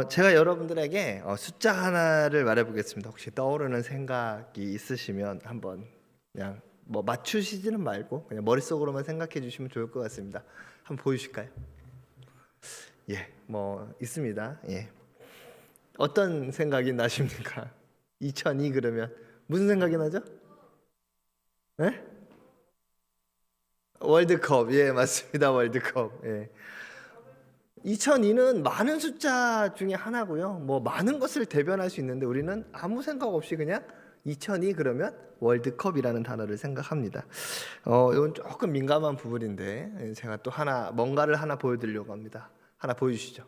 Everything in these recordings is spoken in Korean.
제가 여러분들에게 숫자 하나를 말해보겠습니다. 혹시 떠오르는 생각이 있으시면 한번 그냥 뭐 맞추시지는 말고 그냥 머릿속으로만 생각해 주시면 좋을 것 같습니다. 한번 보여주실까요? 예, 뭐 있습니다. 예, 어떤 생각이 나십니까? 2002 그러면 무슨 생각이 나죠? 네? 월드컵. 예, 맞습니다. 월드컵. 예. 2002는 많은 숫자 중에 하나고요. 뭐 많은 것을 대변할 수 있는데 우리는 아무 생각 없이 그냥 2002 그러면 월드컵이라는 단어를 생각합니다. 이건 조금 민감한 부분인데 제가 또 뭔가를 하나 보여드리려고 합니다. 하나 보여주시죠.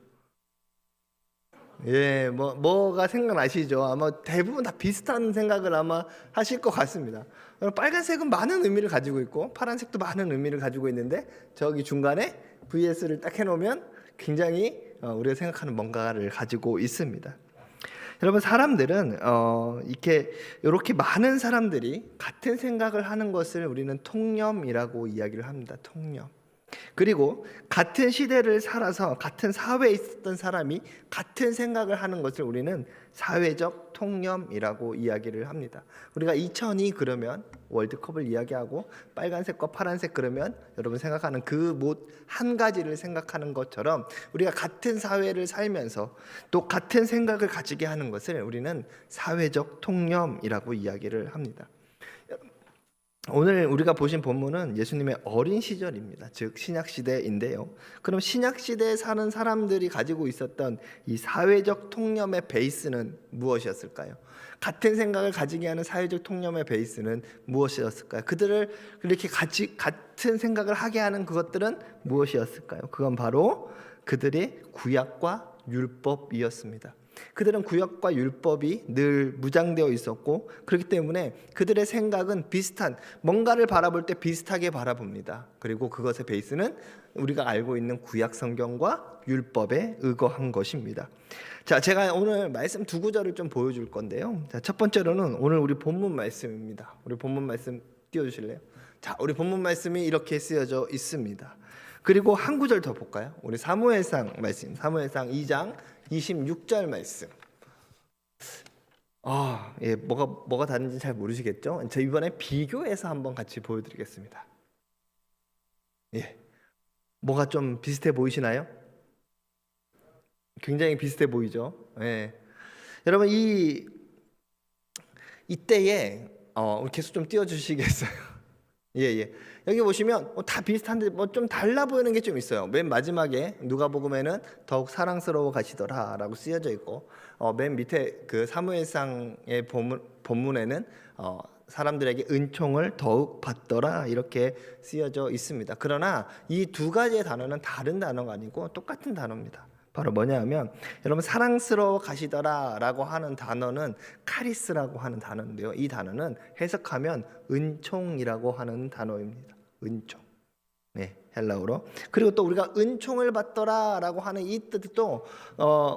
예, 뭐가 생각나시죠? 아마 대부분 다 비슷한 생각을 아마 하실 것 같습니다. 빨간색은 많은 의미를 가지고 있고 파란색도 많은 의미를 가지고 있는데 저기 중간에 VS를 딱 해놓으면 굉장히 우리가 생각하는 뭔가를 가지고 있습니다. 여러분, 사람들은 이렇게 많은 사람들이 같은 생각을 하는 것을 우리는 통념이라고 이야기를 합니다. 통념. 그리고 같은 시대를 살아서 같은 사회에 있었던 사람이 같은 생각을 하는 것을 우리는 사회적 통념이라고 이야기를 합니다. 우리가 2002 그러면 월드컵을 이야기하고 빨간색과 파란색 그러면 여러분 생각하는 그 한 가지를 생각하는 것처럼 우리가 같은 사회를 살면서 또 같은 생각을 가지게 하는 것을 우리는 사회적 통념이라고 이야기를 합니다. 오늘 우리가 보신 본문은 예수님의 어린 시절입니다. 즉 신약 시대인데요. 그럼 신약 시대에 사는 사람들이 가지고 있었던 이 사회적 통념의 베이스는 무엇이었을까요? 같은 생각을 가지게 하는 사회적 통념의 베이스는 무엇이었을까요? 그들을 이렇게 같은 생각을 하게 하는 그것들은 무엇이었을까요? 그건 바로 그들의 구약과 율법이었습니다. 그들은 구약과 율법이 늘 무장되어 있었고 그렇기 때문에 그들의 생각은 비슷한 뭔가를 바라볼 때 비슷하게 바라봅니다. 그리고 그것의 베이스는 우리가 알고 있는 구약 성경과 율법에 의거한 것입니다. 자, 제가 오늘 말씀 두 구절을 좀 보여줄 건데요. 자, 첫 번째로는 오늘 우리 본문 말씀입니다. 우리 본문 말씀 띄워주실래요? 자, 우리 본문 말씀이 이렇게 쓰여져 있습니다. 그리고 한 구절 더 볼까요? 우리 사무엘상 말씀, 사무엘상 2장 26절 말씀. 예, 뭐가 다른지 잘 모르시겠죠? 저 이번에 비교해서 한번 같이 보여드리겠습니다. 예, 뭐가 좀 비슷해 보이시나요? 굉장히 비슷해 보이죠? 예, 여러분 이때에 계속 좀 띄워주시겠어요? 예. 여기 보시면 다 비슷한데 뭐 좀 달라 보이는 게 좀 있어요. 맨 마지막에 누가복음에는 더욱 사랑스러워 가시더라라고 쓰여져 있고 맨 밑에 그 사무엘상의 본문에는 사람들에게 은총을 더욱 받더라 이렇게 쓰여져 있습니다. 그러나 이 두 가지의 단어는 다른 단어가 아니고 똑같은 단어입니다. 바로 뭐냐하면 여러분 사랑스러워 가시더라라고 하는 단어는 카리스라고 하는 단어인데요. 이 단어는 해석하면 은총이라고 하는 단어입니다. 은총. 네, 헬라어로. 그리고 또 우리가 은총을 받더라라고 하는 이 뜻도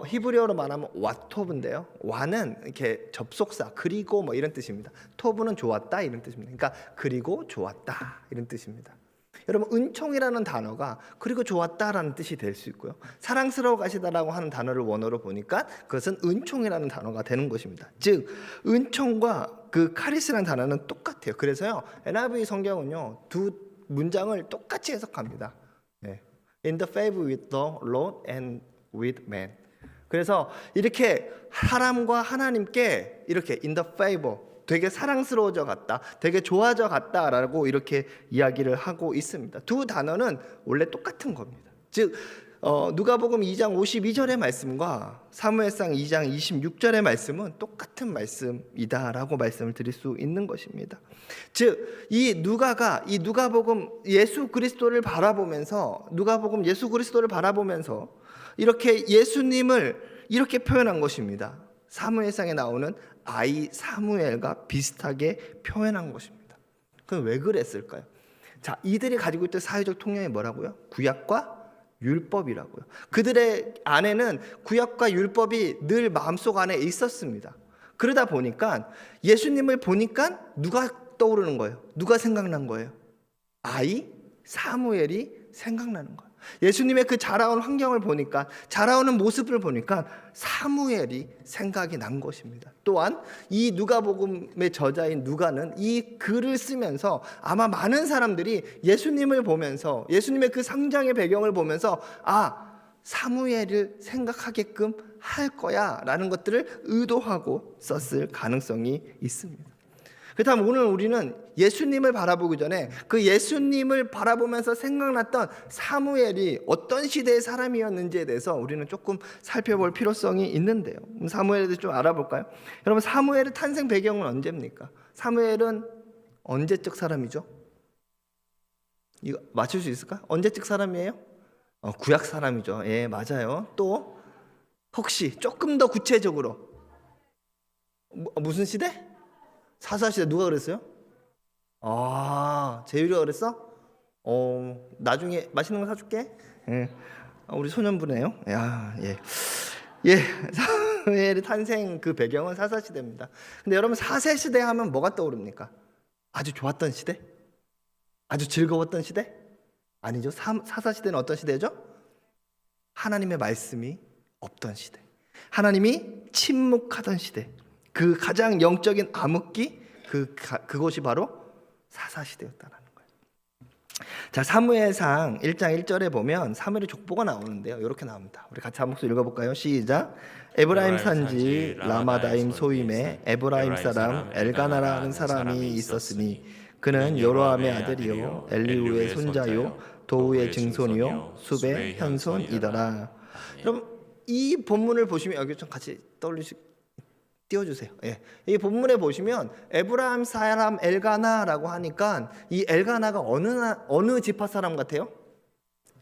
히브리어로 말하면 와토브인데요. 와는 이렇게 접속사 그리고 뭐 이런 뜻입니다. 토브는 좋았다 이런 뜻입니다. 그러니까 그리고 좋았다 이런 뜻입니다. 여러분 은총이라는 단어가 그리고 좋았다라는 뜻이 될 수 있고요. 사랑스러워 가시다라고 하는 단어를 원어로 보니까 그것은 은총이라는 단어가 되는 것입니다. 즉 은총과 그 카리스라는 단어는 똑같아요. 그래서요 NIV 성경은요 두 문장을 똑같이 해석합니다. 네. In the favor with the Lord and with man. 그래서 이렇게 사람과 하나님께 이렇게 in the favor 되게 사랑스러워져 갔다, 되게 좋아져 갔다라고 이렇게 이야기를 하고 있습니다. 두 단어는 원래 똑같은 겁니다. 즉 누가복음 2장 52절의 말씀과 사무엘상 2장 26절의 말씀은 똑같은 말씀이다라고 말씀을 드릴 수 있는 것입니다. 즉 이 누가복음 예수 그리스도를 바라보면서 이렇게 예수님을 이렇게 표현한 것입니다. 사무엘상에 나오는 아이 사무엘과 비슷하게 표현한 것입니다. 그럼 왜 그랬을까요? 자, 이들이 가지고 있던 사회적 통념이 뭐라고요? 구약과 율법이라고요. 그들의 안에는 구약과 율법이 늘 마음속 안에 있었습니다. 그러다 보니까 예수님을 보니까 누가 떠오르는 거예요? 누가 생각난 거예요? 아이 사무엘이 생각나는 거예요. 예수님의 그 자라온 환경을 보니까, 자라오는 모습을 보니까 사무엘이 생각이 난 것입니다. 또한 이 누가복음의 저자인 누가는 이 글을 쓰면서 아마 많은 사람들이 예수님을 보면서, 예수님의 그 성장의 배경을 보면서 사무엘을 생각하게끔 할 거야 라는 것들을 의도하고 썼을 가능성이 있습니다. 그렇다면 오늘 우리는 예수님을 바라보기 전에 그 예수님을 바라보면서 생각났던 사무엘이 어떤 시대의 사람이었는지에 대해서 우리는 조금 살펴볼 필요성이 있는데요. 사무엘에 대해서 좀 알아볼까요? 여러분, 사무엘의 탄생 배경은 언제입니까? 사무엘은 언제적 사람이죠? 이거 맞출 수 있을까? 언제적 사람이에요? 구약 사람이죠. 예, 맞아요. 또 혹시 조금 더 구체적으로 무슨 시대? 사사시대. 누가 그랬어요? 재율이가 그랬어? 나중에 맛있는 거 사줄게. 예. 우리 소년부네요. 예. 사무엘의 탄생 그 배경은 사사시대입니다. 근데 여러분, 사세시대 하면 뭐가 떠오릅니까? 아주 좋았던 시대? 아주 즐거웠던 시대? 아니죠. 사사시대는 어떤 시대죠? 하나님의 말씀이 없던 시대, 하나님이 침묵하던 시대, 그 가장 영적인 암흑기, 그것이 바로 사사시대였다는 거예요. 자, 사무엘상 1장 1절에 보면 사무엘의 족보가 나오는데요. 이렇게 나옵니다. 우리 같이 한 목소리 읽어볼까요? 시작. 에브라임 산지 라마다임 소임에 에브라임 사람 엘가나라는 사람이 있었으니 그는 여로함의 아들이요 엘리후의 손자요 도우의 증손이요 숲의 현손이더라. 여러분, 이 본문을 보시면 여기 좀 같이 띄워주세요. 예. 이 본문에 보시면 에브라임 사람 엘가나라고 하니까 이 엘가나가 어느 지파 사람 같아요?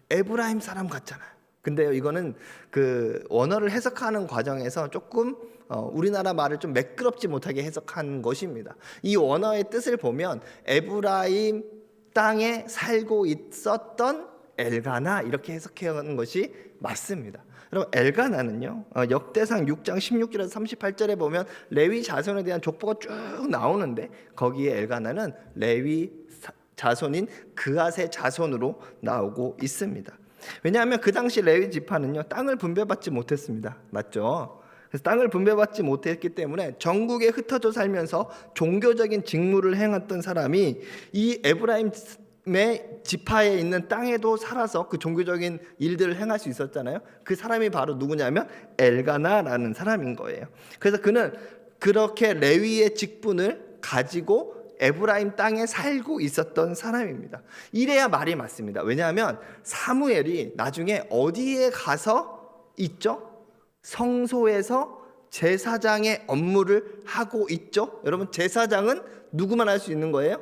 에브라임 사람 같잖아요. 근데요, 이거는 그 원어를 해석하는 과정에서 조금 우리나라 말을 좀 매끄럽지 못하게 해석한 것입니다. 이 원어의 뜻을 보면 에브라임 땅에 살고 있었던 엘가나, 이렇게 해석하는 것이 맞습니다. 여러분, 엘가나는요, 역대상 6장 16절에서 38절에 보면 레위 자손에 대한 족보가 쭉 나오는데 거기에 엘가나는 레위 자손인 그앗의 자손으로 나오고 있습니다. 왜냐하면 그 당시 레위 지파는요, 땅을 분배받지 못했습니다. 맞죠? 그래서 땅을 분배받지 못했기 때문에 전국에 흩어져 살면서 종교적인 직무를 행했던 사람이 이 에브라임의 지파에 있는 땅에도 살아서 그 종교적인 일들을 행할 수 있었잖아요. 그 사람이 바로 누구냐면 엘가나라는 사람인 거예요. 그래서 그는 그렇게 레위의 직분을 가지고 에브라임 땅에 살고 있었던 사람입니다. 이래야 말이 맞습니다. 왜냐하면 사무엘이 나중에 어디에 가서 있죠? 성소에서 제사장의 업무를 하고 있죠. 여러분, 제사장은 누구만 할 수 있는 거예요?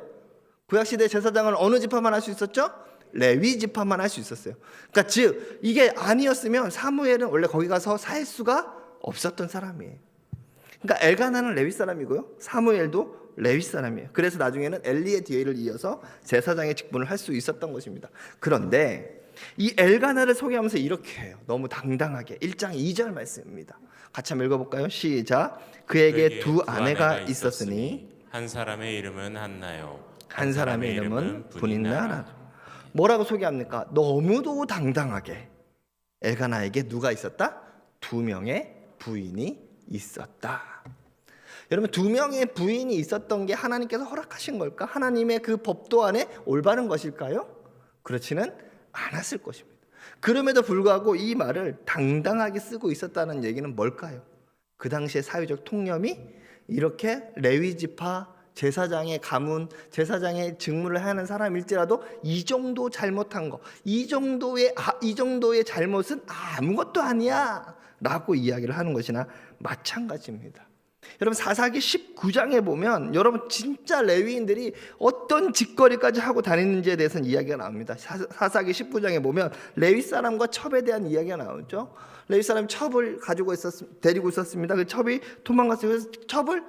구약시대 제사장은 어느 지파만 할 수 있었죠? 레위 지파만 할 수 있었어요. 그러니까 즉 이게 아니었으면 사무엘은 원래 거기 가서 살 수가 없었던 사람이에요. 그러니까 엘가나는 레위 사람이고요, 사무엘도 레위 사람이에요. 그래서 나중에는 엘리의 뒤를 이어서 제사장의 직분을 할 수 있었던 것입니다. 그런데 이 엘가나를 소개하면서 이렇게 해요. 너무 당당하게. 1장 2절 말씀입니다. 같이 한번 읽어볼까요? 시작. 그에게 두 아내가 있었으니 한 사람의 이름은 한나요, 한 사람의 이름은 분인나라. 뭐라고 소개합니까? 너무도 당당하게 엘가나에게 누가 있었다? 두 명의 부인이 있었다. 여러분, 두 명의 부인이 있었던 게 하나님께서 허락하신 걸까? 하나님의 그 법도 안에 올바른 것일까요? 그렇지는 않았을 것입니다. 그럼에도 불구하고 이 말을 당당하게 쓰고 있었다는 얘기는 뭘까요? 그 당시의 사회적 통념이 이렇게 레위 지파 제사장의 가문, 제사장의 직무를 하는 사람일지라도 이 정도 잘못한 거, 이 정도의 잘못은 아무것도 아니야 라고 이야기를 하는 것이나 마찬가지입니다. 여러분, 사사기 19장에 보면 여러분 진짜 레위인들이 어떤 짓거리까지 하고 다니는지에 대해서는 이야기가 나옵니다. 사사기 19장에 보면 레위 사람과 첩에 대한 이야기가 나오죠. 레위 사람이 첩을 데리고 있었습니다. 그 첩이 도망갔어요. 그래서 첩을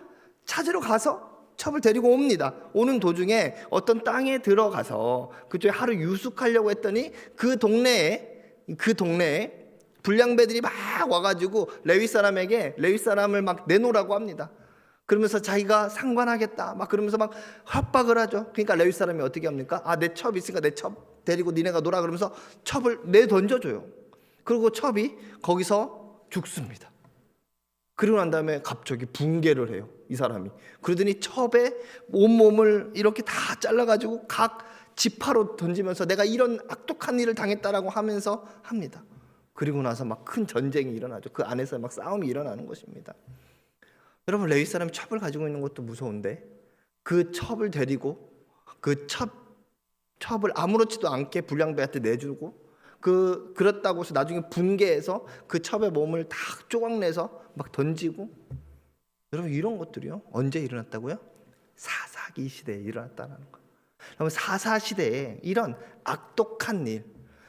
찾으러 가서 첩을 데리고 옵니다. 오는 도중에 어떤 땅에 들어가서 그쪽에 하루 유숙하려고 했더니 그 동네에 불량배들이 막 와가지고 레위 사람을 막 내놓으라고 합니다. 그러면서 자기가 상관하겠다 막 그러면서 막 협박을 하죠. 그러니까 레위 사람이 어떻게 합니까? 아, 내 첩 있으니까 내 첩 데리고 니네가 놀아 그러면서 첩을 내던져줘요. 그리고 첩이 거기서 죽습니다. 그리고 난 다음에 갑자기 붕괴를 해요, 이 사람이. 그러더니 첩에 온몸을 이렇게 다 잘라가지고 각 지파로 던지면서 내가 이런 악독한 일을 당했다라고 하면서 합니다. 그리고 나서 막 큰 전쟁이 일어나죠. 그 안에서 막 싸움이 일어나는 것입니다. 여러분, 레위 사람이 첩을 가지고 있는 것도 무서운데 그 첩을 데리고 그 첩을 아무렇지도 않게 불량배한테 내주고 그렇다고 해서 나중에 분개해서 그 첩의 몸을 다 조각내서 막 던지고, 여러분 이런 것들이요 언제 일어났다고요? 사사기 시대에 일어났다는 거예요. 여러분, 사사 시대에 이런 악독한 일,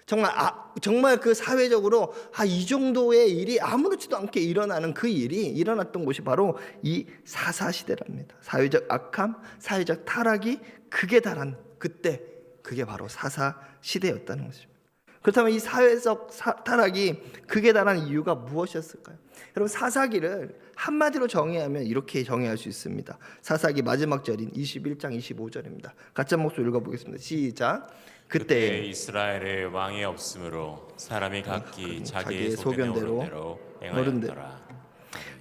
정말 그 사회적으로 이 정도의 일이 아무렇지도 않게 일어나는 그 일이 일어났던 곳이 바로 이 사사 시대랍니다. 사회적 악함, 사회적 타락이 극에 달한 그때, 그게 바로 사사 시대였다는 것입니다. 그렇다면 이 사회적 타락이 극에 달한 이유가 무엇이었을까요? 여러분, 사사기를 한마디로 정의하면 이렇게 정의할 수 있습니다. 사사기 마지막 절인 21장 25절입니다. 같이 한번 목소리 읽어보겠습니다. 시작. 그때 이스라엘에 왕이 없으므로 사람이 각기 자기의 소견에 오른 대로 행하였더라.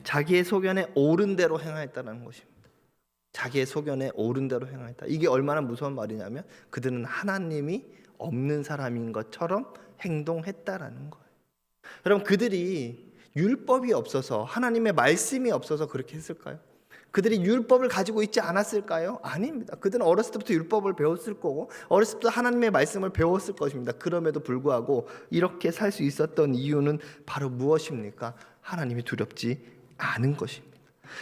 자기의 소견에 오른 대로 행하였다는 것입니다. 자기의 소견에 오른 대로 행하였다. 이게 얼마나 무서운 말이냐면 그들은 하나님이 없는 사람인 것처럼 행동했다라는 거예요. 여러분, 그들이 율법이 없어서, 하나님의 말씀이 없어서 그렇게 했을까요? 그들이 율법을 가지고 있지 않았을까요? 아닙니다. 그들은 어렸을 때부터 율법을 배웠을 거고 어렸을 때부터 하나님의 말씀을 배웠을 것입니다. 그럼에도 불구하고 이렇게 살 수 있었던 이유는 바로 무엇입니까? 하나님이 두렵지 않은 것입니다.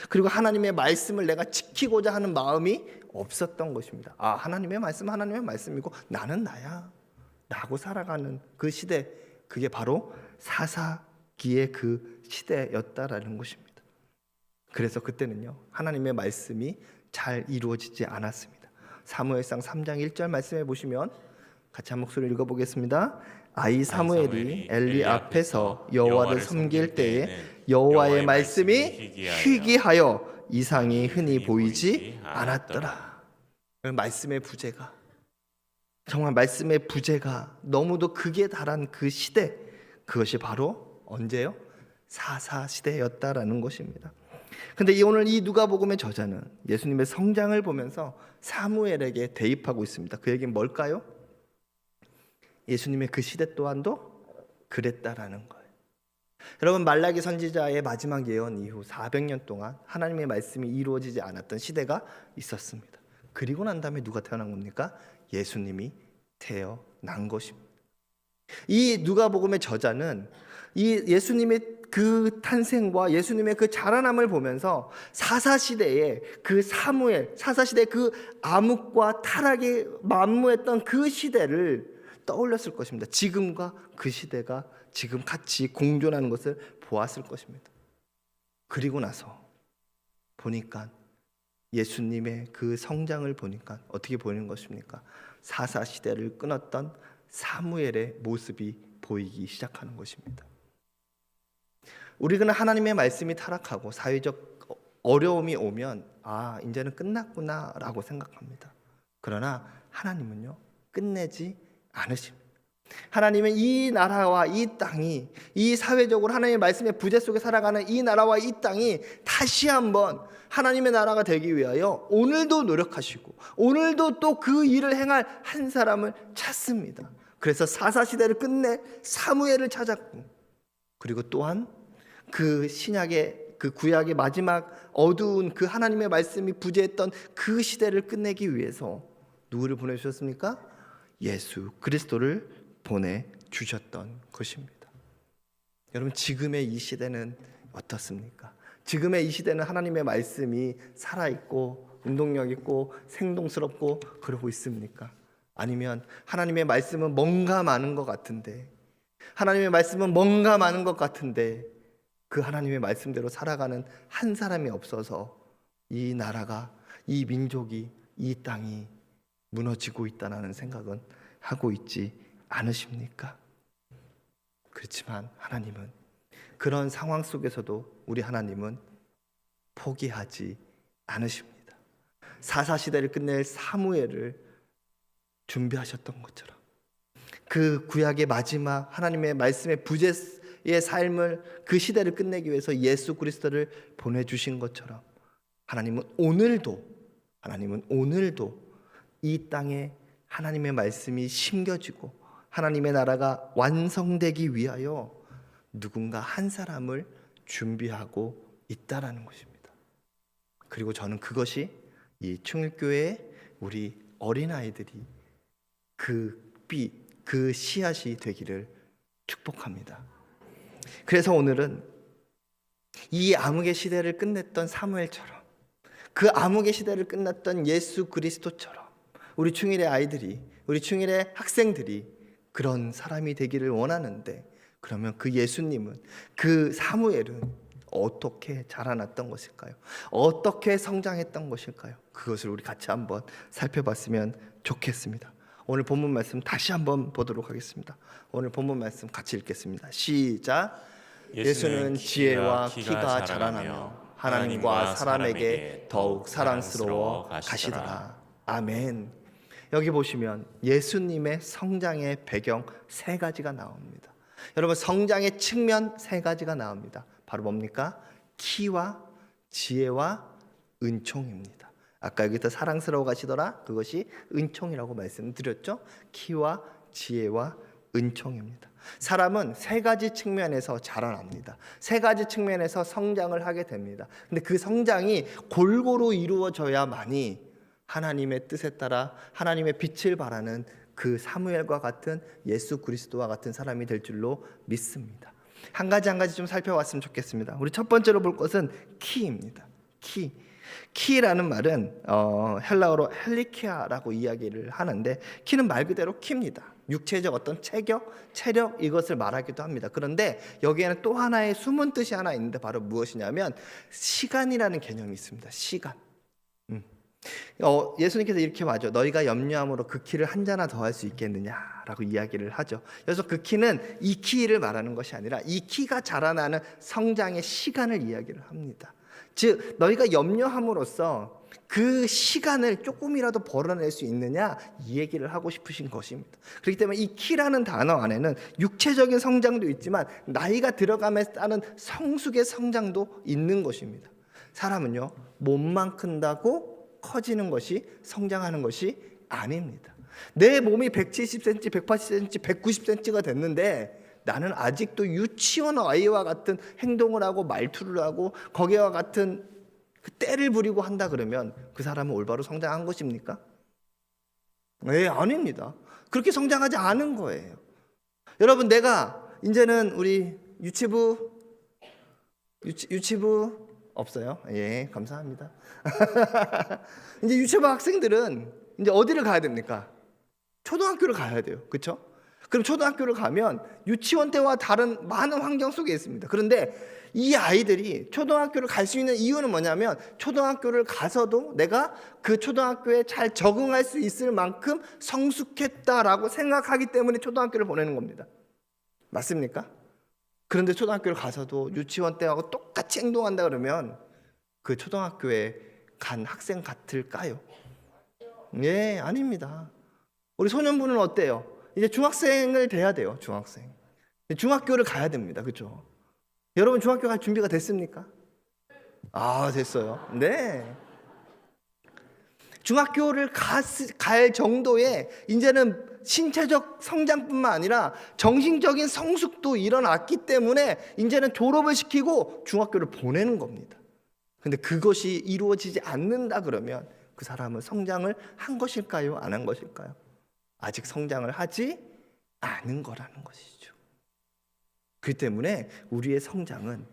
그리고 하나님의 말씀을 내가 지키고자 하는 마음이 없었던 것입니다. 하나님의 말씀은 하나님의 말씀이고 나는 나야 라고 살아가는 그 시대, 그게 바로 사사기의 그 시대였다라는 것입니다. 그래서 그때는요 하나님의 말씀이 잘 이루어지지 않았습니다. 사무엘상 3장 1절 말씀해 보시면 같이 한 목소리 읽어보겠습니다. 아이 사무엘이 엘리 앞에서 여호와를 섬길 때에 여호와의 말씀이 희귀하여 이상이 흔히 보이지 않았더라. 말씀의 부재가, 정말 말씀의 부재가 너무도 극에 달한 그 시대, 그것이 바로 언제요? 사사 시대였다라는 것입니다. 근데 오늘 이 누가복음의 저자는 예수님의 성장을 보면서 사무엘에게 대입하고 있습니다. 그 얘기는 뭘까요? 예수님의 그 시대 또한도 그랬다라는 거예요. 여러분, 말라기 선지자의 마지막 예언 이후 400년 동안 하나님의 말씀이 이루어지지 않았던 시대가 있었습니다. 그리고 난 다음에 누가 태어난 겁니까? 예수님이 태어난 것입니다. 이 누가복음의 저자는 이 예수님의 그 탄생과 예수님의 그 자라남을 보면서 사사시대의 그 사무엘, 사사시대의 그 암흑과 타락이 만무했던 그 시대를 떠올렸을 것입니다. 지금과 그 시대가 지금 같이 공존하는 것을 보았을 것입니다. 그리고 나서 보니까 예수님의 그 성장을 보니까 어떻게 보이는 것입니까? 사사시대를 끊었던 사무엘의 모습이 보이기 시작하는 것입니다. 우리는 하나님의 말씀이 타락하고 사회적 어려움이 오면 이제는 끝났구나 라고 생각합니다. 그러나 하나님은요 끝내지 않으십니다. 하나님은 이 나라와 이 땅이, 이 사회적으로 하나님의 말씀의 부재 속에 살아가는 이 나라와 이 땅이 다시 한번 하나님의 나라가 되기 위하여 오늘도 노력하시고 오늘도 또 그 일을 행할 한 사람을 찾습니다. 그래서 사사시대를 끝내 사무엘을 찾았고, 그리고 또한 그 신약의 그 구약의 마지막 어두운 그 하나님의 말씀이 부재했던 그 시대를 끝내기 위해서 누구를 보내주셨습니까? 예수 그리스도를 보내주셨던 것입니다. 여러분, 지금의 이 시대는 어떻습니까? 지금의 이 시대는 하나님의 말씀이 살아있고 운동력 있고 생동스럽고 그러고 있습니까? 아니면 하나님의 말씀은 뭔가 많은 것 같은데, 하나님의 말씀은 뭔가 많은 것 같은데 그 하나님의 말씀대로 살아가는 한 사람이 없어서 이 나라가, 이 민족이, 이 땅이 무너지고 있다는 생각은 하고 있지 않으십니까? 그렇지만 하나님은 그런 상황 속에서도 우리 하나님은 포기하지 않으십니다. 사사시대를 끝낼 사무엘을 준비하셨던 것처럼 그 구약의 마지막 하나님의 말씀의 부재의 삶을 그 시대를 끝내기 위해서 예수 그리스도를 보내주신 것처럼 하나님은 오늘도 이 땅에 하나님의 말씀이 심겨지고 하나님의 나라가 완성되기 위하여 누군가 한 사람을 준비하고 있다라는 것입니다. 그리고 저는 그것이 이 충일교회의 우리 어린아이들이 그 씨앗이 되기를 축복합니다. 그래서 오늘은 이 암흑의 시대를 끝냈던 사무엘처럼 그 암흑의 시대를 끝났던 예수 그리스도처럼 우리 충일의 아이들이, 우리 충일의 학생들이 그런 사람이 되기를 원하는데, 그러면 그 예수님은, 그 사무엘은 어떻게 자라났던 것일까요? 어떻게 성장했던 것일까요? 그것을 우리 같이 한번 살펴봤으면 좋겠습니다. 오늘 본문 말씀 다시 한번 보도록 하겠습니다. 오늘 본문 말씀 같이 읽겠습니다. 시작. 예수는 지혜와 키가 자라나며 하나님과 사람에게 더욱 사랑스러워 가시더라. 아멘. 여기 보시면 예수님의 성장의 배경 세 가지가 나옵니다. 여러분, 성장의 측면 세 가지가 나옵니다. 바로 뭡니까? 키와 지혜와 은총입니다. 아까 여기서 사랑스러워 가시더라, 그것이 은총이라고 말씀드렸죠. 키와 지혜와 은총입니다. 사람은 세 가지 측면에서 자라납니다. 세 가지 측면에서 성장을 하게 됩니다. 근데 그 성장이 골고루 이루어져야만이 하나님의 뜻에 따라 하나님의 빛을 발하는 그 사무엘과 같은 예수 그리스도와 같은 사람이 될 줄로 믿습니다. 한 가지 좀 살펴봤으면 좋겠습니다. 우리 첫 번째로 볼 것은 키입니다. 키라는 말은 헬라어로 헬리키아라고 이야기를 하는데, 키는 말 그대로 키입니다. 육체적 어떤 체력 이것을 말하기도 합니다. 그런데 여기에는 또 하나의 숨은 뜻이 하나 있는데, 바로 무엇이냐면 시간이라는 개념이 있습니다. 시간. 예수님께서 이렇게 말하죠. 너희가 염려함으로 그 키를 한 자나 더할 수 있겠느냐라고 이야기를 하죠. 그래서 그 키는 이 키를 말하는 것이 아니라 이 키가 자라나는 성장의 시간을 이야기를 합니다. 즉 너희가 염려함으로써 그 시간을 조금이라도 벌어낼 수 있느냐, 이 얘기를 하고 싶으신 것입니다. 그렇기 때문에 이 키라는 단어 안에는 육체적인 성장도 있지만 나이가 들어감에 따른 성숙의 성장도 있는 것입니다. 사람은요, 몸만 큰다고 커지는 것이, 성장하는 것이 아닙니다. 내 몸이 170cm, 180cm, 190cm가 됐는데 나는 아직도 유치원 아이와 같은 행동을 하고 말투를 하고 거기와 같은 그 때를 부리고 한다 그러면 그 사람은 올바로 성장한 것입니까? 네, 아닙니다. 그렇게 성장하지 않은 거예요. 여러분, 내가 이제는 우리 유치부 없어요? 예, 감사합니다. 이제 유치부 학생들은 이제 어디를 가야 됩니까? 초등학교를 가야 돼요. 그렇죠? 그럼 초등학교를 가면 유치원 때와 다른 많은 환경 속에 있습니다. 그런데 이 아이들이 초등학교를 갈 수 있는 이유는 뭐냐면, 초등학교를 가서도 내가 그 초등학교에 잘 적응할 수 있을 만큼 성숙했다라고 생각하기 때문에 초등학교를 보내는 겁니다. 맞습니까? 그런데 초등학교를 가서도 유치원 때하고 똑같이 행동한다 그러면 그 초등학교에 간 학생 같을까요? 예, 아닙니다. 우리 소년부는 어때요? 이제 중학생을 돼야 돼요. 중학교를 가야 됩니다. 그렇죠? 여러분, 중학교 갈 준비가 됐습니까? 아, 됐어요. 네. 중학교를 갈 정도의 이제는 신체적 성장뿐만 아니라 정신적인 성숙도 일어났기 때문에 이제는 졸업을 시키고 중학교를 보내는 겁니다. 근데 그것이 이루어지지 않는다 그러면 그 사람은 성장을 한 것일까요? 안 한 것일까요? 아직 성장을 하지 않은 거라는 것이죠. 그렇기 때문에 우리의 성장은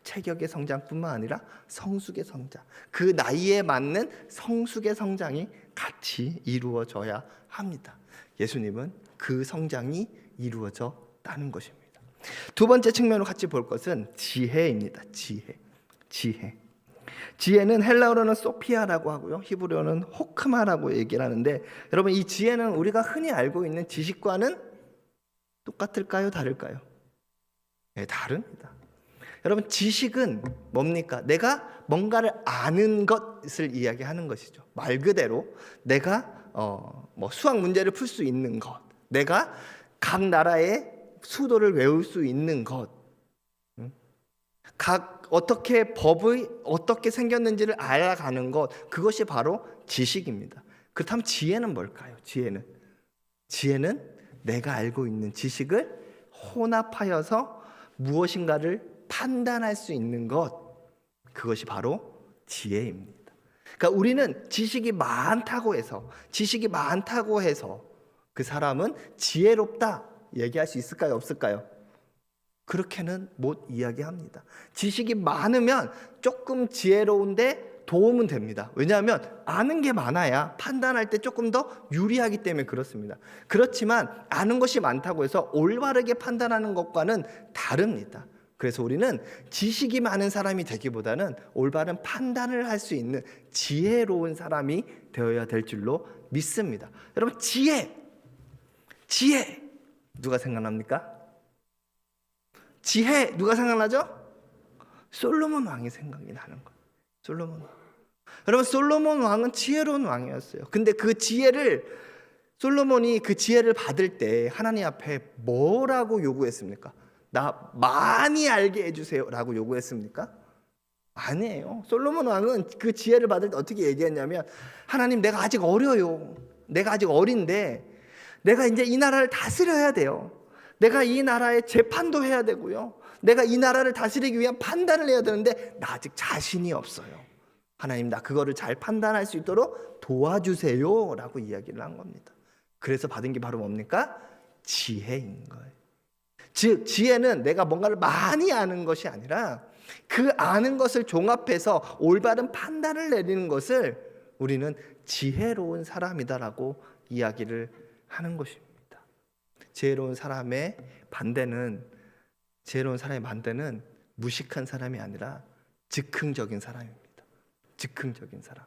체격의 성장뿐만 아니라 성숙의 성장, 그 나이에 맞는 성숙의 성장이 같이 이루어져야 합니다. 예수님은 그 성장이 이루어졌다는 것입니다. 두 번째 측면으로 같이 볼 것은 지혜입니다. 지혜는 헬라어로는 소피아라고 하고요, 히브리어는 호크마라고 얘기를 하는데, 여러분, 이 지혜는 우리가 흔히 알고 있는 지식과는 똑같을까요? 다를까요? 네, 다릅니다. 여러분, 지식은 뭡니까? 내가 뭔가를 아는 것을 이야기하는 것이죠. 말 그대로 내가 수학 문제를 풀 수 있는 것, 내가 각 나라의 수도를 외울 수 있는 것, 각 어떻게 법이 어떻게 생겼는지를 알아가는 것, 그것이 바로 지식입니다. 그렇다면 지혜는 뭘까요? 지혜는 내가 알고 있는 지식을 혼합하여서 무엇인가를 판단할 수 있는 것, 그것이 바로 지혜입니다. 그러니까 우리는 지식이 많다고 해서 그 사람은 지혜롭다 얘기할 수 있을까요? 없을까요? 그렇게는 못 이야기합니다. 지식이 많으면 조금 지혜로운데 도움은 됩니다. 왜냐하면 아는 게 많아야 판단할 때 조금 더 유리하기 때문에 그렇습니다. 그렇지만 아는 것이 많다고 해서 올바르게 판단하는 것과는 다릅니다. 그래서 우리는 지식이 많은 사람이 되기보다는 올바른 판단을 할 수 있는 지혜로운 사람이 되어야 될 줄로 믿습니다. 여러분, 지혜 누가 생각납니까? 지혜 누가 생각나죠? 솔로몬 왕이 생각이 나는 거예요. 솔로몬 왕. 여러분, 솔로몬 왕은 지혜로운 왕이었어요. 근데 솔로몬이 그 지혜를 받을 때 하나님 앞에 뭐라고 요구했습니까? 나 많이 알게 해주세요 라고 요구했습니까? 아니에요. 솔로몬 왕은 그 지혜를 받을 때 어떻게 얘기했냐면, 하나님, 내가 아직 어려요. 내가 아직 어린데 내가 이제 이 나라를 다스려야 돼요. 내가 이 나라의 재판도 해야 되고요. 내가 이 나라를 다스리기 위한 판단을 해야 되는데 나 아직 자신이 없어요. 하나님, 나 그거를 잘 판단할 수 있도록 도와주세요 라고 이야기를 한 겁니다. 그래서 받은 게 바로 뭡니까? 지혜인 거예요. 즉, 지혜는 내가 뭔가를 많이 아는 것이 아니라 그 아는 것을 종합해서 올바른 판단을 내리는 것을 우리는 지혜로운 사람이다라고 이야기를 하는 것입니다. 지혜로운 사람의 반대는 무식한 사람이 아니라 즉흥적인 사람입니다. 즉흥적인 사람.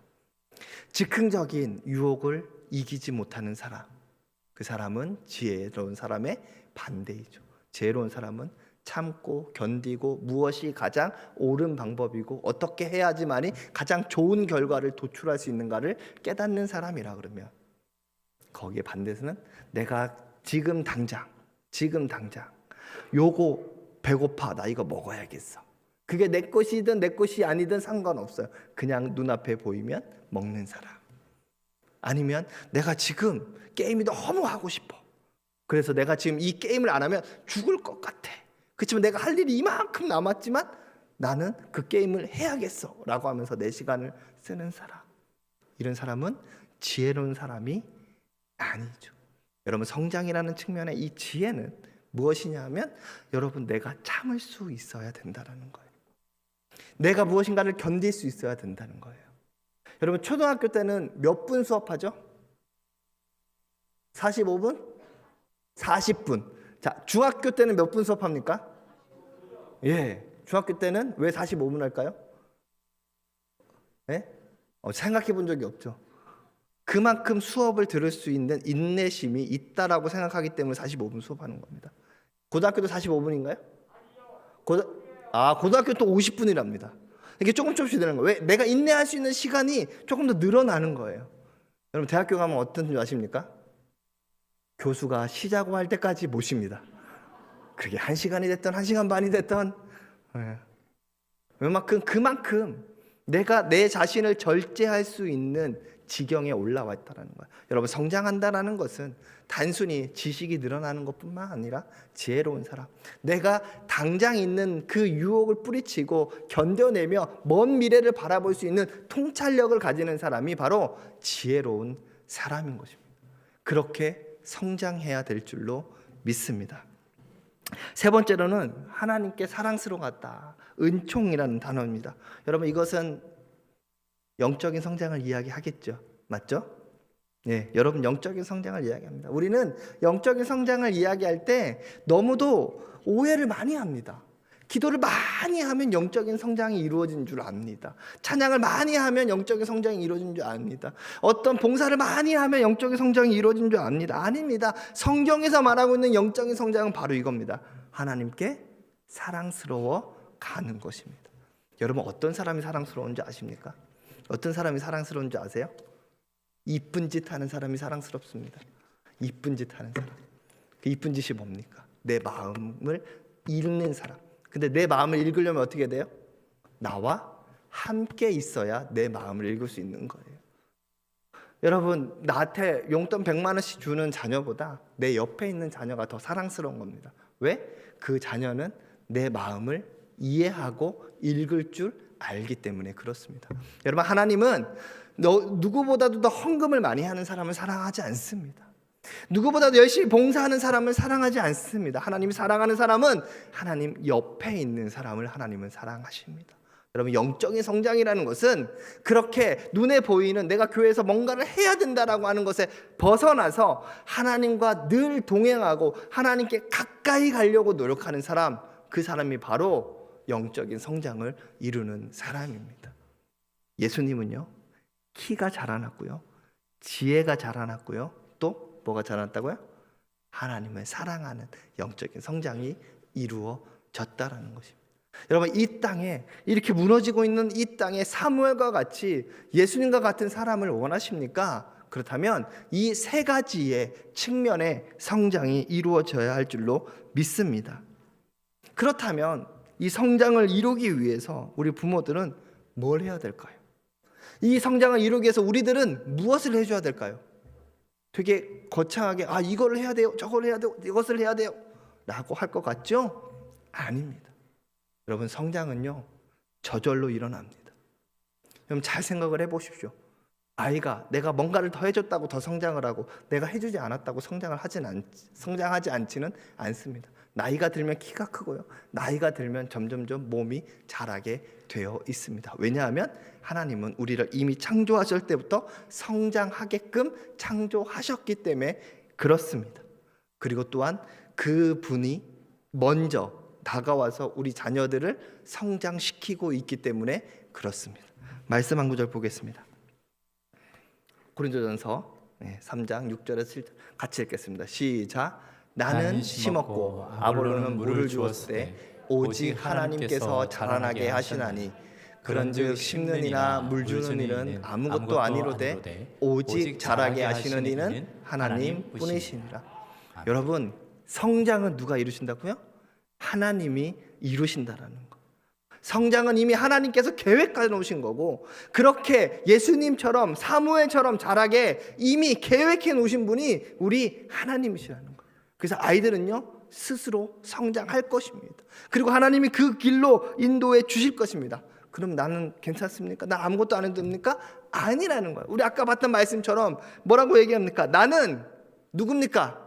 즉흥적인 유혹을 이기지 못하는 사람. 그 사람은 지혜로운 사람의 반대이죠. 지혜로운 사람은 참고 견디고 무엇이 가장 옳은 방법이고 어떻게 해야지만이 가장 좋은 결과를 도출할 수 있는가를 깨닫는 사람이라 그러면, 거기에 반대에서는 내가 지금 당장 요거 배고파, 나 이거 먹어야겠어. 그게 내 것이든 내 것이 아니든 상관없어요. 그냥 눈앞에 보이면 먹는 사람. 아니면 내가 지금 게임이 너무 하고 싶어. 그래서 내가 지금 이 게임을 안 하면 죽을 것 같아. 그렇지만 내가 할 일이 이만큼 남았지만 나는 그 게임을 해야겠어 라고 하면서 내 시간을 쓰는 사람. 이런 사람은 지혜로운 사람이 아니죠. 여러분, 성장이라는 측면의 이 지혜는 무엇이냐 하면, 여러분, 내가 참을 수 있어야 된다는 거예요. 내가 무엇인가를 견딜 수 있어야 된다는 거예요. 여러분, 초등학교 때는 몇 분 수업하죠? 45분? 40분. 자, 중학교 때는 몇 분 수업합니까? 예, 중학교 때는 왜 45분 할까요? 예? 생각해 본 적이 없죠. 그만큼 수업을 들을 수 있는 인내심이 있다라고 생각하기 때문에 45분 수업하는 겁니다. 고등학교도 45분인가요? 고등학교 또 50분이랍니다. 이게 조금씩 되는 거예요. 왜? 내가 인내할 수 있는 시간이 조금 더 늘어나는 거예요. 여러분, 대학교 가면 어떤 줄 아십니까? 교수가 쉬자고 할 때까지 모십니다. 그게 1시간이 됐던 1시간 반이 됐던, 그만큼 내가 내 자신을 절제할 수 있는 지경에 올라왔다는 거예요. 여러분, 성장한다는 것은 단순히 지식이 늘어나는 것뿐만 아니라 지혜로운 사람, 내가 당장 있는 그 유혹을 뿌리치고 견뎌내며 먼 미래를 바라볼 수 있는 통찰력을 가지는 사람이 바로 지혜로운 사람인 것입니다. 그렇게 성장해야 될 줄로 믿습니다. 세 번째로는 하나님께 사랑스러웠다. 은총이라는 단어입니다. 여러분, 이것은 영적인 성장을 이야기하겠죠. 맞죠? 네, 여러분, 영적인 성장을 이야기합니다. 우리는 영적인 성장을 이야기할 때 너무도 오해를 많이 합니다. 기도를 많이 하면 영적인 성장이 이루어진 줄 압니다. 찬양을 많이 하면 영적인 성장이 이루어진 줄 압니다. 어떤 봉사를 많이 하면 영적인 성장이 이루어진 줄 압니다. 아닙니다. 성경에서 말하고 있는 영적인 성장은 바로 이겁니다. 하나님께 사랑스러워 가는 것입니다. 여러분 어떤 사람이 사랑스러운 줄 아십니까? 어떤 사람이 사랑스러운 줄 아세요? 이쁜 짓 하는 사람이 사랑스럽습니다. 이쁜 짓 하는 사람. 그 이쁜 짓이 뭡니까? 내 마음을 읽는 사람. 근데 내 마음을 읽으려면 어떻게 돼요? 나와 함께 있어야 내 마음을 읽을 수 있는 거예요. 여러분 나한테 용돈 100만 원씩 주는 자녀보다 내 옆에 있는 자녀가 더 사랑스러운 겁니다. 왜? 그 자녀는 내 마음을 이해하고 읽을 줄 알기 때문에 그렇습니다. 여러분 하나님은 누구보다도 더 헌금을 많이 하는 사람을 사랑하지 않습니다. 누구보다도 열심히 봉사하는 사람을 사랑하지 않습니다. 하나님이 사랑하는 사람은 하나님 옆에 있는 사람을 하나님은 사랑하십니다. 여러분 영적인 성장이라는 것은 그렇게 눈에 보이는 내가 교회에서 뭔가를 해야 된다라고 하는 것에 벗어나서 하나님과 늘 동행하고 하나님께 가까이 가려고 노력하는 사람, 그 사람이 바로 영적인 성장을 이루는 사람입니다. 예수님은요 키가 자라났고요, 지혜가 자라났고요, 또 뭐가 자라났다고요? 하나님을 사랑하는 영적인 성장이 이루어졌다라는 것입니다. 여러분 이 땅에 이렇게 무너지고 있는 이 땅에 사무엘과 같이 예수님과 같은 사람을 원하십니까? 그렇다면 이 세 가지의 측면의 성장이 이루어져야 할 줄로 믿습니다. 그렇다면 이 성장을 이루기 위해서 우리 부모들은 뭘 해야 될까요? 이 성장을 이루기 위해서 우리들은 무엇을 해줘야 될까요? 되게 거창하게 이걸 해야 돼요, 저걸 해야 돼요, 이것을 해야 돼요 라고 할 것 같죠? 아닙니다. 여러분 성장은요 저절로 일어납니다. 여러분 잘 생각을 해보십시오. 아이가 내가 뭔가를 더 해줬다고 더 성장을 하고 내가 해주지 않았다고 성장하지 않지는 않습니다. 나이가 들면 키가 크고요, 나이가 들면 점점점 몸이 자라게 되어 있습니다. 왜냐하면 하나님은 우리를 이미 창조하실 때부터 성장하게끔 창조하셨기 때문에 그렇습니다. 그리고 또한 그분이 먼저 다가와서 우리 자녀들을 성장시키고 있기 때문에 그렇습니다. 말씀 한 구절 보겠습니다. 고린도전서 3장 6절에서 7절 같이 읽겠습니다. 시작. 나는 심었고 아볼로는 물을 주었을 때 오직 하나님께서 자라나게 하시나니 그런즉 심는 이나 물 주는 이는 아무것도 아니로되 오직 자라게 하시는 이는 하나님뿐이시니라. 여러분 성장은 누가 이루신다고요? 하나님이 이루신다라는 거. 성장은 이미 하나님께서 계획해 놓으신 거고, 그렇게 예수님처럼 사무엘처럼 자라게 이미 계획해 놓으신 분이 우리 하나님이시라는 거예요. 그래서 아이들은요 스스로 성장할 것입니다. 그리고 하나님이 그 길로 인도해 주실 것입니다. 그럼 나는 괜찮습니까? 나 아무것도 안 해도 됩니까? 아니라는 거예요. 우리 아까 봤던 말씀처럼 뭐라고 얘기합니까? 나는 누굽니까?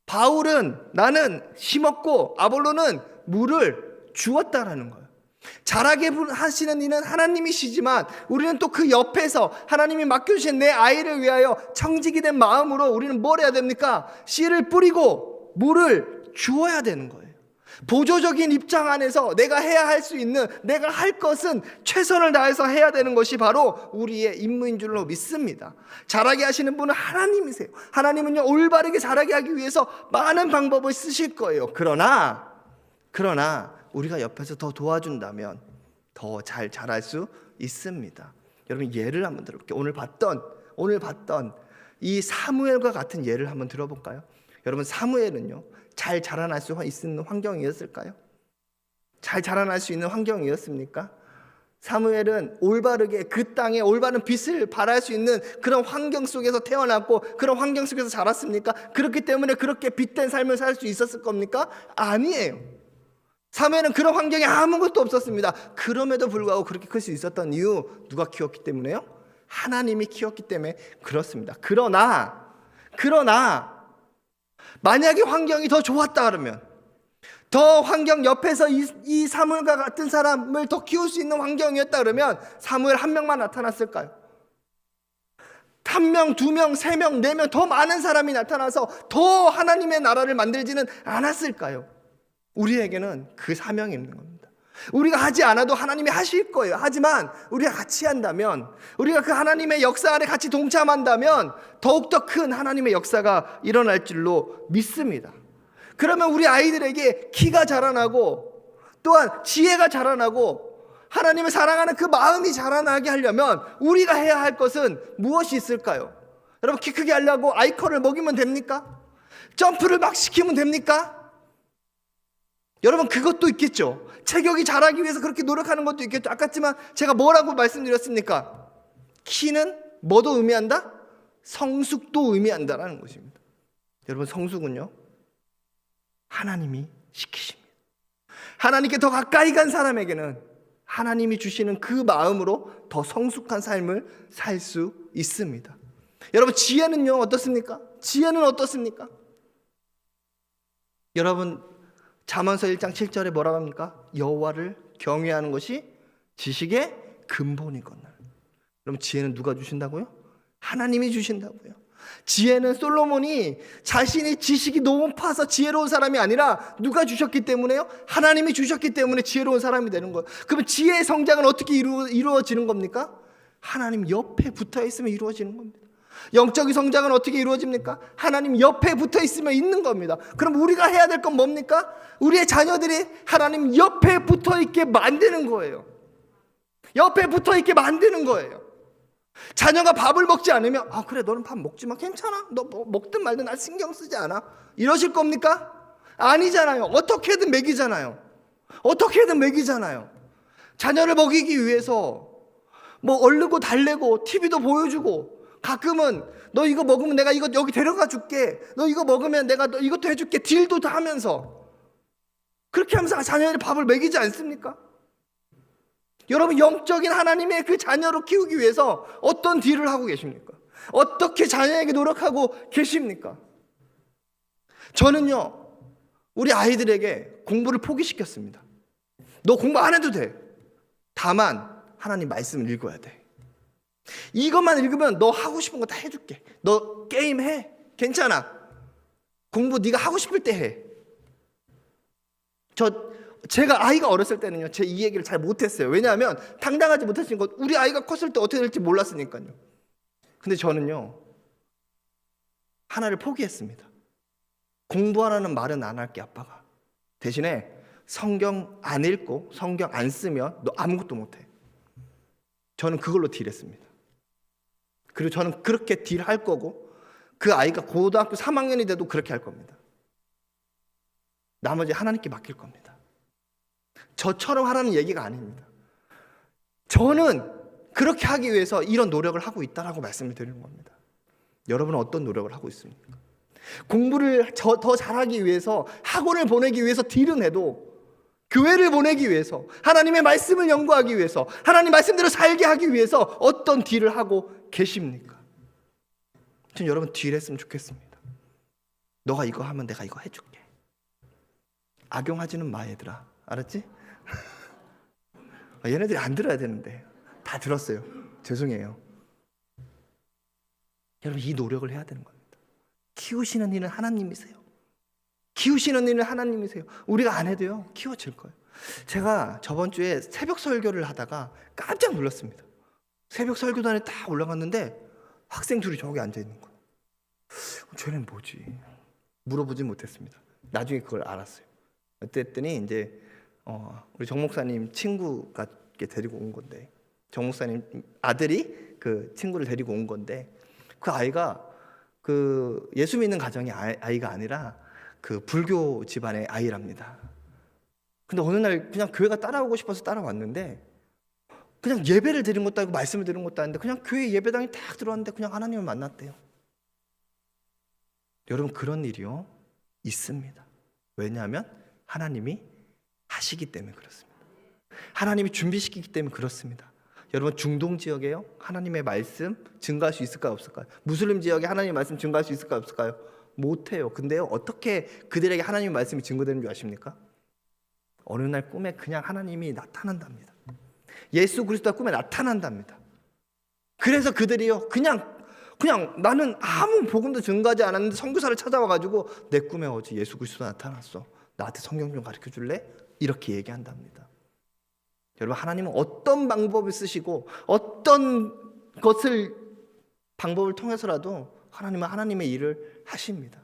바울은 나는 심었고 아볼로는 물을 주었다라는 거예요. 자라게 하시는 이는 하나님이시지만 우리는 또 그 옆에서 하나님이 맡겨주신 내 아이를 위하여 청지기 된 마음으로 우리는 뭘 해야 됩니까? 씨를 뿌리고 물을 주어야 되는 거예요. 보조적인 입장 안에서 내가 해야 할 수 있는, 내가 할 것은 최선을 다해서 해야 되는 것이 바로 우리의 임무인 줄로 믿습니다. 자라게 하시는 분은 하나님이세요. 하나님은요 올바르게 자라게 하기 위해서 많은 방법을 쓰실 거예요. 그러나 우리가 옆에서 더 도와준다면 더 잘 자랄 수 있습니다. 여러분 예를 한번 들어볼게요. 오늘 봤던 이 사무엘과 같은 예를 한번 들어볼까요? 여러분 사무엘은요 잘 자라날 수 있는 환경이었을까요? 잘 자라날 수 있는 환경이었습니까? 사무엘은 올바르게 그 땅에 올바른 빛을 발할 수 있는 그런 환경 속에서 태어났고 그런 환경 속에서 자랐습니까? 그렇기 때문에 그렇게 빛된 삶을 살 수 있었을 겁니까? 아니에요. 사무엘은 그런 환경에 아무것도 없었습니다. 그럼에도 불구하고 그렇게 클 수 있었던 이유 누가 키웠기 때문에요? 하나님이 키웠기 때문에 그렇습니다. 그러나 만약에 환경이 더 좋았다 그러면, 더 환경 옆에서 이 사무엘과 같은 사람을 더 키울 수 있는 환경이었다 그러면 사무엘 한 명만 나타났을까요? 한 명, 두 명, 세 명, 네 명 더 많은 사람이 나타나서 더 하나님의 나라를 만들지는 않았을까요? 우리에게는 그 사명이 있는 겁니다. 우리가 하지 않아도 하나님이 하실 거예요. 하지만 우리가 같이 한다면, 우리가 그 하나님의 역사 안에 같이 동참한다면 더욱더 큰 하나님의 역사가 일어날 줄로 믿습니다. 그러면 우리 아이들에게 키가 자라나고 또한 지혜가 자라나고 하나님을 사랑하는 그 마음이 자라나게 하려면 우리가 해야 할 것은 무엇이 있을까요? 여러분, 키 크게 하려고 아이콘을 먹이면 됩니까? 점프를 막 시키면 됩니까? 여러분, 그것도 있겠죠. 체격이 자라기 위해서 그렇게 노력하는 것도 있겠죠. 아까지만 제가 뭐라고 말씀드렸습니까? 키는 뭐도 의미한다? 성숙도 의미한다라는 것입니다. 여러분, 성숙은요, 하나님이 시키십니다. 하나님께 더 가까이 간 사람에게는 하나님이 주시는 그 마음으로 더 성숙한 삶을 살 수 있습니다. 여러분, 지혜는요 어떻습니까? 지혜는 어떻습니까? 여러분, 잠언서 1장 7절에 뭐라고 합니까? 여호와를 경외하는 것이 지식의 근본이거늘. 그럼 지혜는 누가 주신다고요? 하나님이 주신다고요. 지혜는 솔로몬이 자신이 지식이 높아서 지혜로운 사람이 아니라 누가 주셨기 때문에요? 하나님이 주셨기 때문에 지혜로운 사람이 되는 거예요. 그러면 지혜의 성장은 어떻게 이루어지는 겁니까? 하나님 옆에 붙어 있으면 이루어지는 겁니다. 영적인 성장은 어떻게 이루어집니까? 하나님 옆에 붙어 있으면 있는 겁니다. 그럼 우리가 해야 될 건 뭡니까? 우리의 자녀들이 하나님 옆에 붙어 있게 만드는 거예요. 옆에 붙어 있게 만드는 거예요. 자녀가 밥을 먹지 않으면 그래, 너는 밥 먹지 마, 괜찮아, 너 먹든 말든 나 신경 쓰지 않아, 이러실 겁니까? 아니잖아요. 어떻게든 먹이잖아요. 어떻게든 먹이잖아요. 자녀를 먹이기 위해서 뭐 얼르고 달래고 TV도 보여주고, 가끔은 너 이거 먹으면 내가 이거 여기 데려가 줄게, 너 이거 먹으면 내가 너 이것도 해줄게, 딜도 다 하면서 그렇게 하면서 자녀들이 밥을 먹이지 않습니까? 여러분, 영적인 하나님의 그 자녀로 키우기 위해서 어떤 딜을 하고 계십니까? 어떻게 자녀에게 노력하고 계십니까? 저는요, 우리 아이들에게 공부를 포기시켰습니다. 너 공부 안 해도 돼. 다만 하나님 말씀을 읽어야 돼. 이것만 읽으면 너 하고 싶은 거 다 해줄게. 너 게임 해, 괜찮아. 공부 네가 하고 싶을 때 해. 제가 아이가 어렸을 때는요, 제 이 얘기를 잘 못했어요. 왜냐하면 당당하지 못했으니 것, 우리 아이가 컸을 때 어떻게 될지 몰랐으니까요. 근데 저는요, 하나를 포기했습니다. 공부하라는 말은 안 할게, 아빠가. 대신에 성경 안 읽고 성경 안 쓰면 너 아무것도 못해. 저는 그걸로 딜했습니다. 그리고 저는 그렇게 딜할 거고, 그 아이가 고등학교 3학년이 돼도 그렇게 할 겁니다. 나머지 하나님께 맡길 겁니다. 저처럼 하라는 얘기가 아닙니다. 저는 그렇게 하기 위해서 이런 노력을 하고 있다라고 말씀을 드리는 겁니다. 여러분은 어떤 노력을 하고 있습니까? 공부를 더 잘하기 위해서, 학원을 보내기 위해서 딜은 해도, 교회를 보내기 위해서, 하나님의 말씀을 연구하기 위해서, 하나님 말씀대로 살게 하기 위해서 어떤 딜을 하고 계십니까? 전 여러분 딜했으면 좋겠습니다. 너가 이거 하면 내가 이거 해줄게. 악용하지는 마, 얘들아. 알았지? 얘네들이 안 들어야 되는데 다 들었어요. 죄송해요. 여러분, 이 노력을 해야 되는 겁니다. 키우시는 이는 하나님이세요. 키우시는 이는 하나님이세요. 우리가 안 해도요, 키워질 거예요. 제가 저번 주에 새벽 설교를 하다가 깜짝 놀랐습니다. 새벽 설교단에 딱 올라갔는데 학생 둘이 저기 앉아 있는 거예요. 쟤는 뭐지? 물어보지 못했습니다. 나중에 그걸 알았어요. 어쨌더니 이제 우리 정 목사님 친구가 데리고 온 건데, 정 목사님 아들이 그 친구를 데리고 온 건데, 그 아이가 그 예수 믿는 가정의 아이가 아니라 그 불교 집안의 아이랍니다. 근데 어느 날 그냥 교회가 따라오고 싶어서 따라왔는데, 그냥 예배를 드린 것도 아니고 말씀을 드린 것도 아닌데 그냥 교회 예배당에 딱 들어왔는데 그냥 하나님을 만났대요. 여러분, 그런 일이요 있습니다. 왜냐하면 하나님이 하시기 때문에 그렇습니다. 하나님이 준비시키기 때문에 그렇습니다. 여러분, 중동 지역에요, 하나님의 말씀 증가할 수 있을까요, 없을까요? 무슬림 지역에 하나님의 말씀 증가할 수 있을까요, 없을까요? 못해요. 근데요, 어떻게 그들에게 하나님의 말씀이 증거되는 줄 아십니까? 어느 날 꿈에 그냥 하나님이 나타난답니다. 예수 그리스도가 꿈에 나타난답니다. 그래서 그들이요, 그냥 나는 아무 복음도 증거하지 않았는데 선교사를 찾아와가지고 내 꿈에 어제 예수 그리스도가 나타났어, 나한테 성경 좀 가르쳐 줄래? 이렇게 얘기한답니다. 여러분, 하나님은 어떤 방법을 쓰시고 어떤 방법을 통해서라도 하나님은 하나님의 일을 하십니다.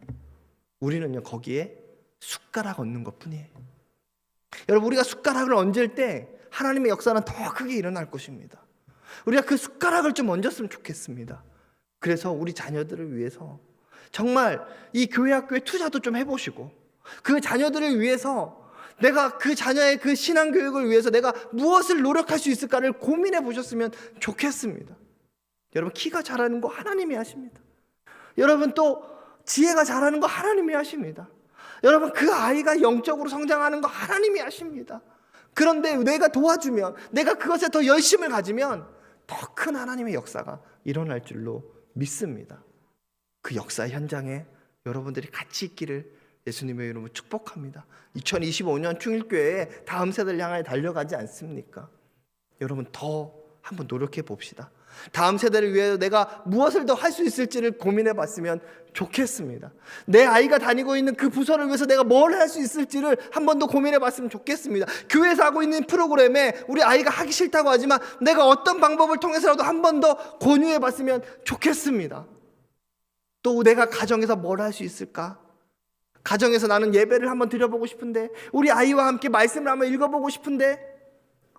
우리는요, 거기에 숟가락 얹는 것 뿐이에요. 여러분, 우리가 숟가락을 얹을 때 하나님의 역사는 더 크게 일어날 것입니다. 우리가 그 숟가락을 좀 얹었으면 좋겠습니다. 그래서 우리 자녀들을 위해서 정말 이 교회 학교에 투자도 좀 해보시고, 그 자녀들을 위해서 내가 그 자녀의 그 신앙교육을 위해서 내가 무엇을 노력할 수 있을까를 고민해 보셨으면 좋겠습니다. 여러분, 키가 자라는 거 하나님이 하십니다. 여러분, 또 지혜가 자라는 거 하나님이 하십니다. 여러분, 그 아이가 영적으로 성장하는 거 하나님이 하십니다. 그런데 내가 도와주면, 내가 그것에 더 열심을 가지면 더 큰 하나님의 역사가 일어날 줄로 믿습니다. 그 역사 현장에 여러분들이 같이 있기를 예수님의 이름으로 축복합니다. 2025년 충일교회에 다음 세대를 향해 달려가지 않습니까? 여러분, 더 한번 노력해 봅시다. 다음 세대를 위해 내가 무엇을 더 할 수 있을지를 고민해 봤으면 좋겠습니다. 내 아이가 다니고 있는 그 부서를 위해서 내가 뭘 할 수 있을지를 한 번 더 고민해 봤으면 좋겠습니다. 교회에서 하고 있는 프로그램에 우리 아이가 하기 싫다고 하지만 내가 어떤 방법을 통해서라도 한 번 더 권유해 봤으면 좋겠습니다. 또 내가 가정에서 뭘 할 수 있을까? 가정에서 나는 예배를 한번 드려보고 싶은데, 우리 아이와 함께 말씀을 한번 읽어보고 싶은데,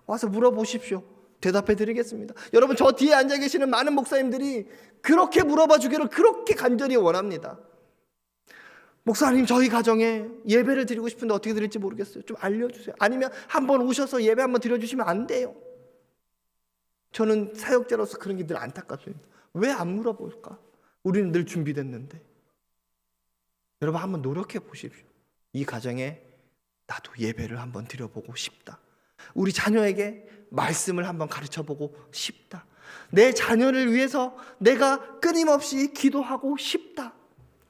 와서 물어보십시오. 대답해 드리겠습니다. 여러분, 저 뒤에 앉아 계시는 많은 목사님들이 그렇게 물어봐 주기를 그렇게 간절히 원합니다. 목사님, 저희 가정에 예배를 드리고 싶은데 어떻게 드릴지 모르겠어요. 좀 알려주세요. 아니면 한번 오셔서 예배 한번 드려주시면 안 돼요. 저는 사역자로서 그런 게 늘 안타깝습니다. 왜 안 물어볼까? 우리는 늘 준비됐는데. 여러분, 한번 노력해 보십시오. 이 가정에 나도 예배를 한번 드려보고 싶다. 우리 자녀에게 말씀을 한번 가르쳐보고 싶다. 내 자녀를 위해서 내가 끊임없이 기도하고 싶다.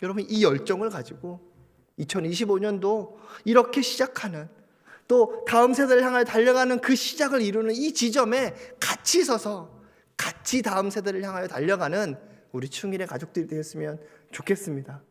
여러분, 이 열정을 가지고 2025년도 이렇게 시작하는, 또 다음 세대를 향해 달려가는 그 시작을 이루는 이 지점에 같이 서서 같이 다음 세대를 향하여 달려가는 우리 충일의 가족들이 되었으면 좋겠습니다.